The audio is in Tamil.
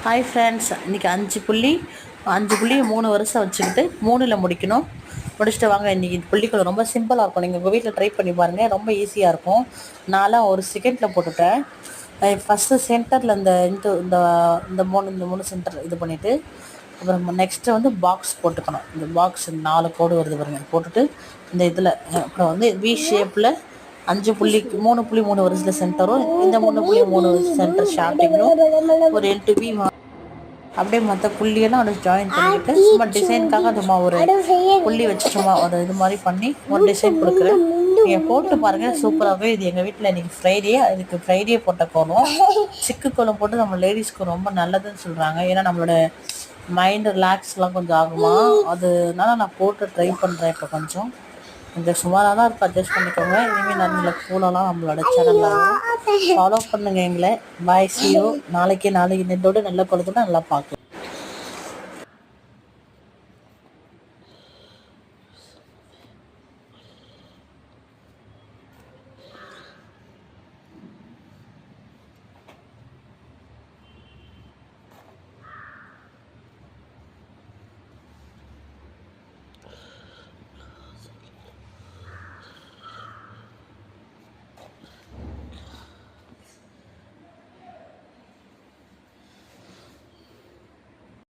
ஹாய் ஃப்ரெண்ட்ஸ், இன்றைக்கி 5 புள்ளி 3 வருஷம் வச்சுக்கிட்டு 3ல் முடிக்கணும். முடிச்சுட்டு வாங்க. இன்றைக்கி புள்ளிக்குள்ள ரொம்ப சிம்பிளாக இருக்கும். நீங்கள் உங்கள் வீட்டில் ட்ரை பண்ணி பாருங்கள், ரொம்ப ஈஸியாக இருக்கும். நான்லாம் ஒரு செகண்டில் போட்டுட்டேன். ஃபஸ்ட்டு சென்டரில் இந்த மூணு சென்டர் இது பண்ணிவிட்டு, அப்புறம் நெக்ஸ்ட்டு வந்து பாக்ஸ் போட்டுக்கணும். இந்த பாக்ஸ் 4 கோடு வருது பாருங்கள், போட்டுட்டு இந்த இதில் அப்புறம் வந்து வி ஷேப்பில் 3.3 வருஷத்தில் சென்டரும், இந்த 3.3 சென்டர் ஷார்ட்டிங்கும் ஒரு 8 வி அப்படியே மற்ற புள்ளியெல்லாம் அதை ஜாயின் பண்ணிக்கிட்டு சும்மா டிசைனுக்காக சும்மா ஒரு புள்ளி வச்சு சும்மா ஒரு இது மாதிரி பண்ணி ஒரு டிசைன் கொடுக்குறேன். நீங்கள் போட்டு பாருங்கள், சூப்பராகவே. இது எங்கள் வீட்டில் இன்றைக்கி ஃப்ரைடே போட்ட கோலம். சிக்கு கோலம் போட்டு நம்ம லேடிஸ்க்கு ரொம்ப நல்லதுன்னு சொல்கிறாங்க. ஏன்னா நம்மளோட மைண்டு ரிலாக்ஸ்லாம் கொஞ்சம் ஆகுமா, அதனால நான் போட்டு ட்ரை பண்ணுறேன். இப்போ கொஞ்சம் சுமாராக தான் இருக்கும், அட்ஜஸ்ட் பண்ணிக்கோங்க. இனிமேல் நல்ல கூலெல்லாம் நம்மளோட சேனலில் ஃபாலோ பண்ணுங்கள் எங்களை. பாய், சி யூ. நாளைக்கு நெட்டோடு நல்ல குளத்தோடு நல்லா பார்க்கலாம்.